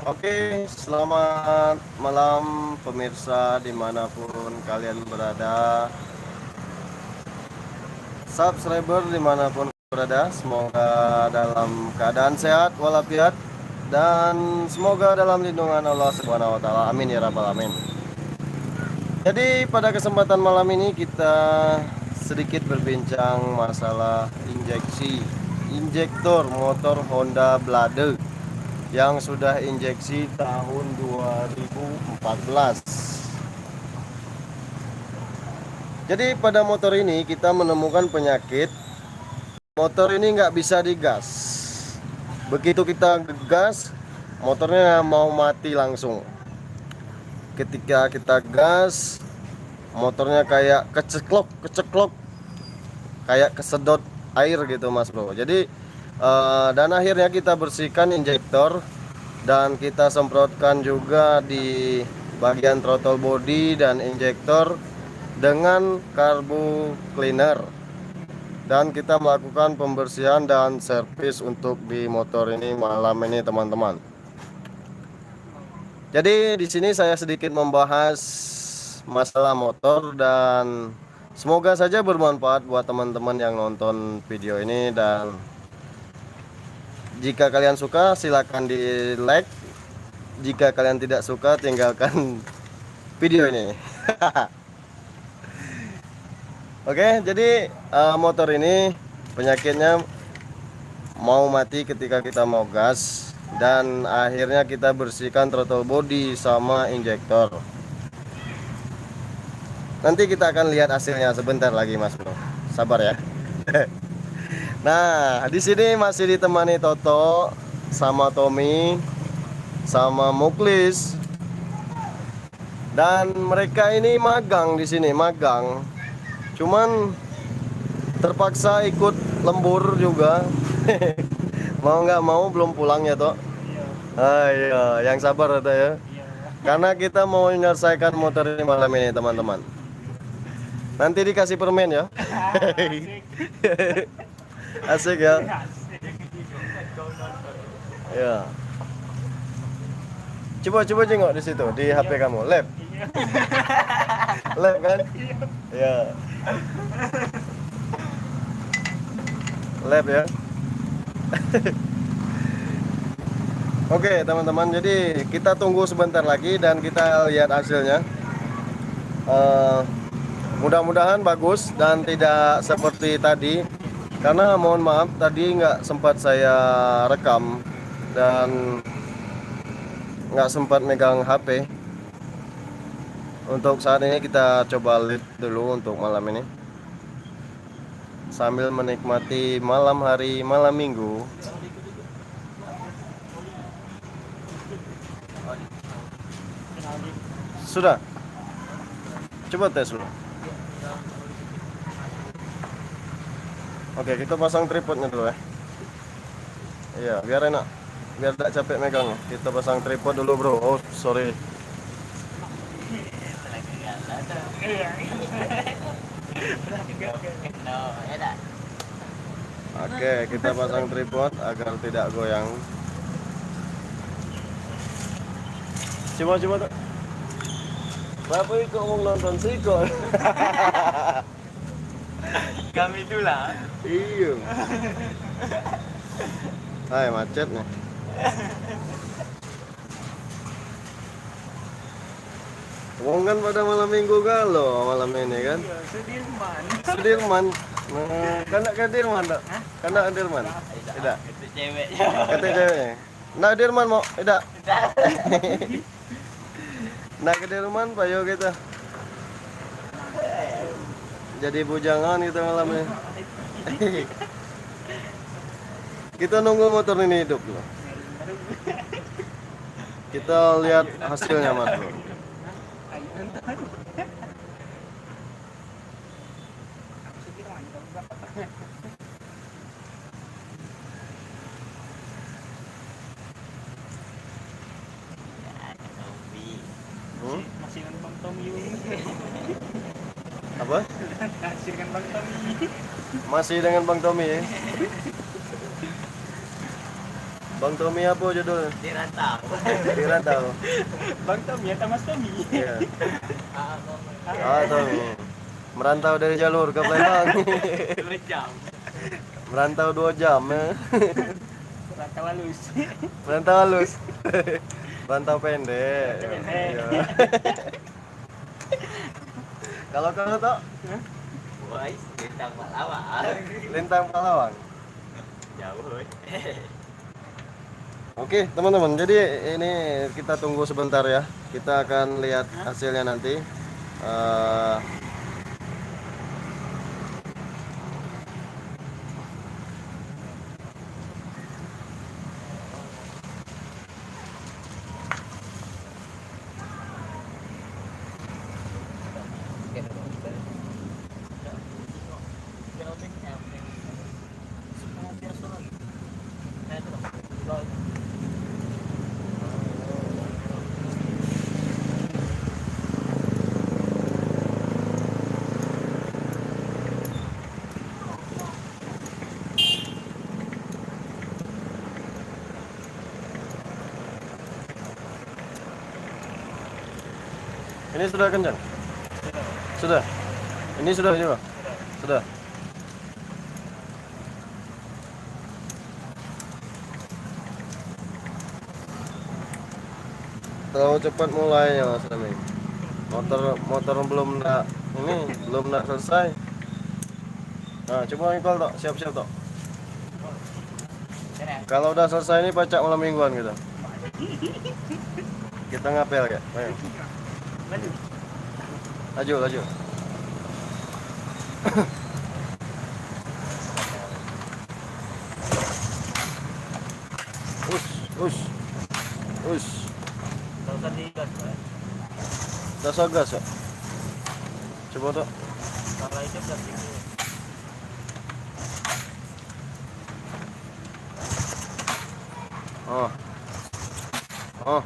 Oke, selamat malam pemirsa dimanapun kalian berada, subscriber dimanapun berada. Semoga dalam keadaan sehat walafiat dan semoga dalam lindungan Allah Subhanahu wa taala. Amin ya rabbal alamin. Jadi pada kesempatan malam ini kita sedikit berbincang masalah injektor motor Honda Blade yang sudah injeksi tahun 2014. Jadi pada motor ini kita menemukan penyakit motor ini nggak bisa digas. Begitu kita gas, motornya mau mati langsung. Ketika kita gas, motornya kayak keceklok, kayak kesedot air gitu mas bro. Jadi dan akhirnya kita bersihkan injektor dan kita semprotkan juga di bagian throttle body dan injektor dengan carbo cleaner, dan kita melakukan pembersihan dan servis untuk di motor ini malam ini teman-teman. Jadi di sini saya sedikit membahas masalah motor dan semoga saja bermanfaat buat teman-teman yang nonton video ini, dan jika kalian suka silahkan di like, jika kalian tidak suka tinggalkan video ini. Oke, jadi motor ini penyakitnya mau mati ketika kita mau gas, dan akhirnya kita bersihkan throttle body sama injektor. Nanti kita akan lihat hasilnya sebentar lagi mas bro, sabar ya. Nah di sini masih ditemani Toto sama Tommy sama Muklis, dan mereka ini magang di sini, cuman terpaksa ikut lembur juga. Mau nggak mau belum pulang ya toh. Iya, yang sabar ada ya, karena kita mau menyelesaikan motor ini malam ini teman-teman. Nanti dikasih permen ya. Asik ya. Ya. Coba jengok di situ di HP kamu, lab. Lab kan? Ya. Lab ya. Oke teman-teman, jadi kita tunggu sebentar lagi dan kita lihat hasilnya. Mudah-mudahan bagus dan tidak seperti tadi, karena mohon maaf tadi nggak sempat saya rekam dan nggak sempat megang HP. Untuk saat ini kita coba lihat dulu untuk malam ini sambil menikmati malam hari, malam minggu. Sudah? Coba tes dulu. Oke, kita pasang tripodnya dulu ya. Iya, biar enak, biar tidak capek megangnya. Kita pasang tripod dulu bro. Oh sorry. Oke, kita pasang tripod agar tidak goyang. Coba tuh. Bapak itu mau nonton Siko. Kami itulah. Iya. Hai macet nih. Wong kan pada malam minggu galau malam ini kan. Sudirman. Nah, kan ke Dirman tak? Kan ke Dirman. Tidak. Itu cewek. Kata ceweknya. Nak Dirman mau? Tidak. Nak ke Dirman payo kita. Jadi bujangan kita malam ini. Kita nunggu motor ini hidup loh. Kita lihat hasilnya mas bro. Masih dengan Bang Tommy. Apa? Masih dengan Bang Tommy. Masih dengan Bang Tommy ya? Bang Tommy apa judul? Dirantau. Dirantau. Bang Tommy atau Mas Tommy? Iya. Tommy. Merantau dari jalur ke Palembang. 2 jam. Merantau 2 jam ya. Rantau halus. Merantau halus. Merantau pendek. Pendek. Iya. Kalau kamu toh Woi, bintang Pahlawan. Lintang Palawang. Jauh, woy. Oke teman-teman, jadi ini kita tunggu sebentar ya. Kita akan lihat hasilnya nanti. Ini sudah kencang? Sudah. Ini sudah juga? Sudah. Terlalu cepat mulainya Mas Rami. Motor belum nak selesai. Nah, coba Nicole tok, siap-siap tok. Kalau udah selesai ini pacak malam mingguan gitu. Kita ngapel ya. Ayo. Laju. Us. Udah sogas ya. Coba tok. Oh.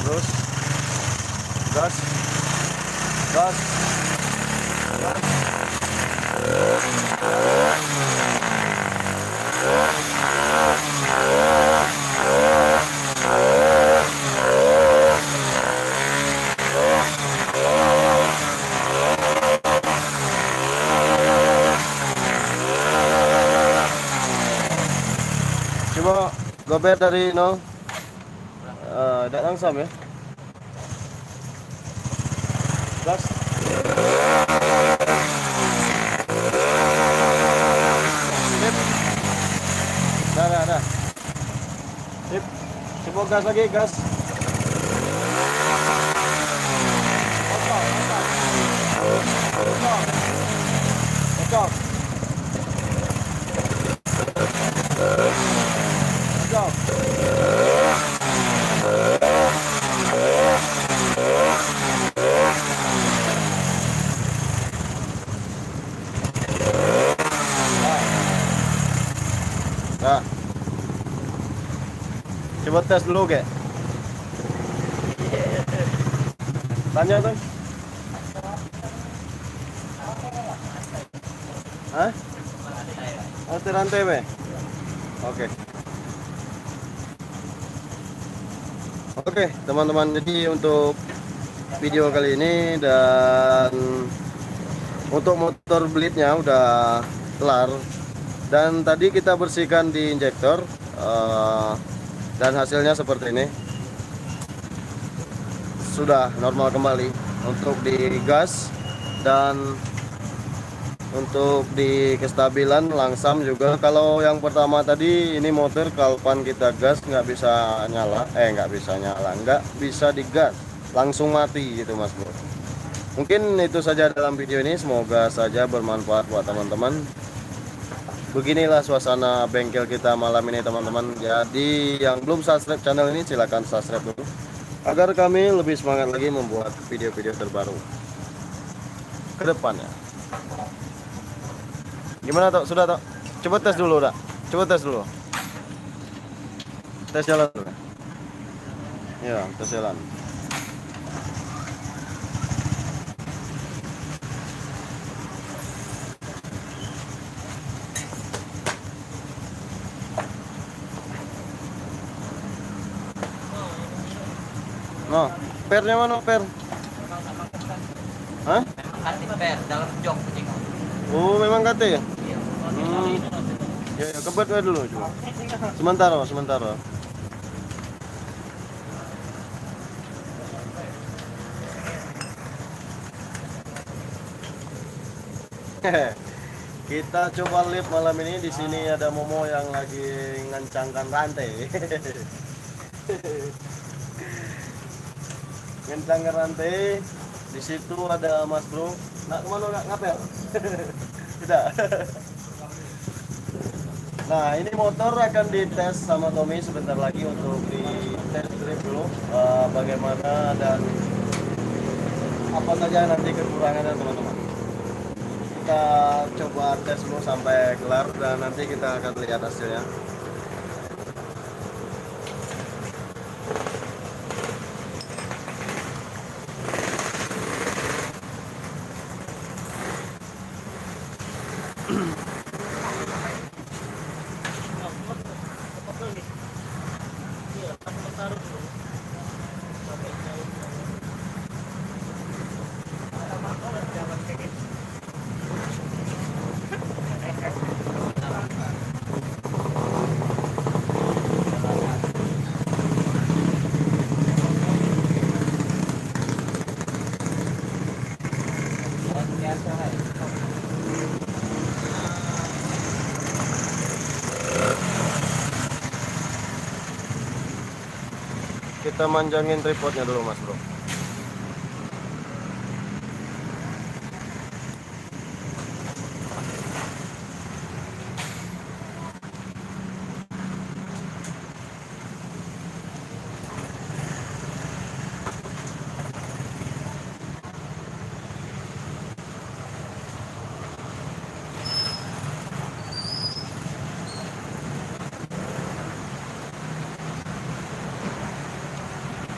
Terus gas. Coba gober dari nol. Tidak langsam ya. Gas. Sip. Dah. Sip. Coba gas lagi, gas. Kocok. Nah. Coba tes dulu kek. Tanya tuh. Hah? Rantai be. Oke, teman-teman, jadi untuk video kali ini dan untuk motor blade-nya udah kelar. Dan tadi kita bersihkan di injektor dan hasilnya seperti ini. Sudah normal kembali untuk di gas dan untuk di kestabilan langsam juga. Kalau yang pertama tadi ini motor kalpan kita gas nggak bisa digas, langsung mati gitu Mas Bro. Mungkin itu saja dalam video ini, semoga saja bermanfaat buat teman-teman. Beginilah suasana bengkel kita malam ini teman-teman. Jadi yang belum subscribe channel ini silahkan subscribe dulu agar kami lebih semangat lagi membuat video-video terbaru ke depannya. Gimana Tok? Sudah Tok? Coba tes dulu dah. Tes jalan dulu. Ya, tes jalan. No, pernya mana per? Hah? Memang kasih per dalam jok kucing. Oh, memang kate ya? Iya. Ya, ya kebet we dulu coba. Sementara, sementara. Kita coba live malam ini. Di sini ada Momo yang lagi ngencangkan rantai. Ngencangkan rantai. Di situ ada Mas Bro. Nak kemana nggak ngapel? Tidak. Nah, ini motor akan dites sama Tommy sebentar lagi untuk di test drive dulu, bagaimana dan apa saja nanti kekurangannya teman-teman. Kita coba tes dulu sampai kelar dan nanti kita akan lihat hasilnya. Kita manjangin tripodnya dulu Mas Bro.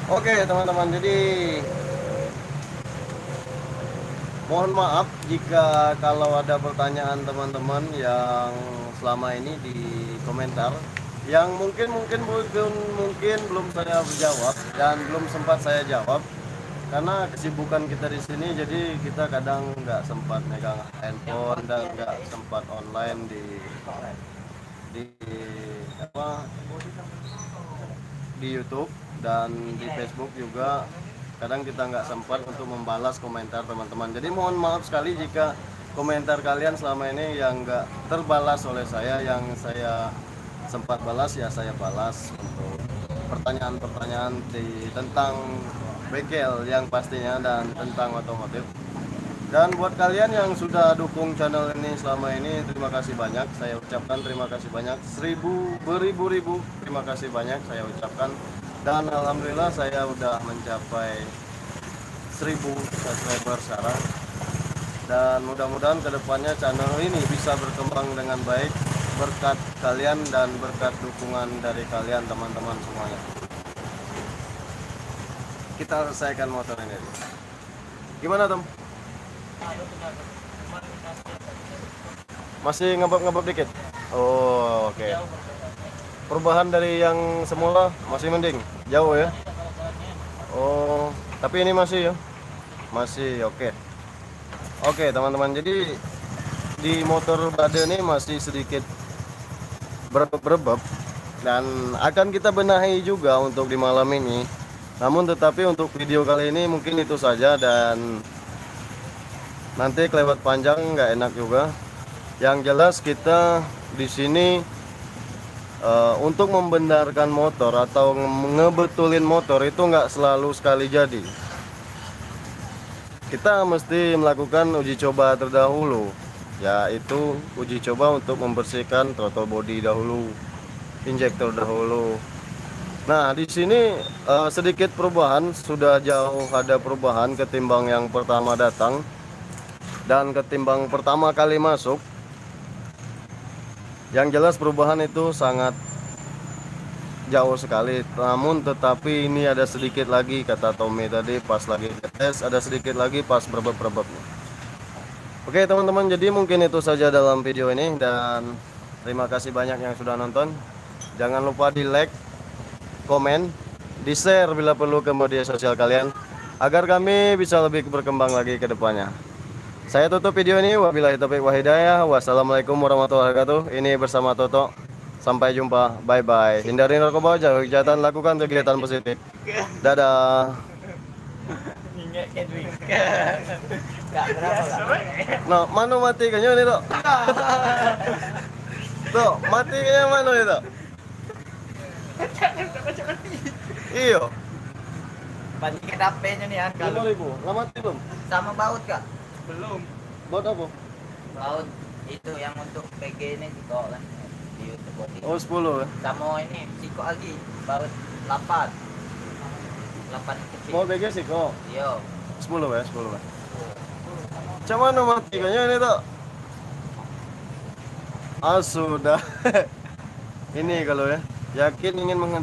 Oke teman-teman, jadi mohon maaf jika kalau ada pertanyaan teman-teman yang selama ini di komentar yang mungkin belum saya jawab dan belum sempat saya jawab karena kesibukan kita di sini, jadi kita kadang nggak sempat megang handphone dan nggak sempat online di apa di YouTube dan di Facebook juga. Kadang kita nggak sempat untuk membalas komentar teman-teman. Jadi mohon maaf sekali jika komentar kalian selama ini yang nggak terbalas oleh saya. Yang saya sempat balas ya saya balas untuk pertanyaan-pertanyaan tentang bengkel yang pastinya dan tentang otomotif. Dan buat kalian yang sudah dukung channel ini selama ini, terima kasih banyak. Saya ucapkan terima kasih banyak, beribu-ribu terima kasih banyak saya ucapkan. Dan alhamdulillah saya udah mencapai 1000 subscriber sekarang. Dan mudah-mudahan kedepannya channel ini bisa berkembang dengan baik berkat kalian dan berkat dukungan dari kalian teman-teman semuanya. Kita selesaikan motor ini. Gimana Tom? Masih ngebab-ngebab dikit? Oh, oke. Perubahan dari yang semula masih mending? Jauh ya? Oh, tapi ini masih ya? Masih, oke. Oke teman-teman, jadi di motor Bade ini masih sedikit berebab dan akan kita benahi juga untuk di malam ini. Namun tetapi untuk video kali ini mungkin itu saja, dan nanti kelewat panjang nggak enak juga. Yang jelas kita di sini untuk membenarkan motor atau ngebetulin motor itu nggak selalu sekali jadi. Kita mesti melakukan uji coba terdahulu, yaitu uji coba untuk membersihkan throttle body dahulu, injektor dahulu. Nah di sini sedikit perubahan, sudah jauh ada perubahan ketimbang yang pertama datang dan ketimbang pertama kali masuk. Yang jelas perubahan itu sangat jauh sekali. Namun tetapi ini ada sedikit lagi, kata Tommy tadi pas lagi tes, ada sedikit lagi pas berebab-berebabnya. Oke teman-teman, jadi mungkin itu saja dalam video ini, dan terima kasih banyak yang sudah nonton. Jangan lupa di like, komen, di-share bila perlu ke media sosial kalian agar kami bisa lebih berkembang lagi ke depannya. Saya tutup video ini. Wabillahi taufiq wa hidayah. Wassalamualaikum warahmatullahi wabarakatuh. Ini bersama Toto. Sampai jumpa. Bye bye. Hindari narkoba, jaga kejahatan, lakukan kegiatan positif. Dadah. Gak kenapa Nah, mana mati kayaknya nih, Tok? Tuh, mati kayaknya mana nih, Tok? Iyo. Balikin HP-nya nih An. 5.000. Lah mati belum? Sama baut kak? Belum. Buat apa? Baut itu yang untuk PG ini Ciko kan di YouTube buat itu. Oh, 10 ya. Sama ini Ciko lagi baut 8 kecil. Mau BG sih kok. Yo. 10 ya, 10 ya. Macam mana mati kayaknya ini, Tok? Ah, sudah. Ini kalau ya. Yakin ingin menghentikan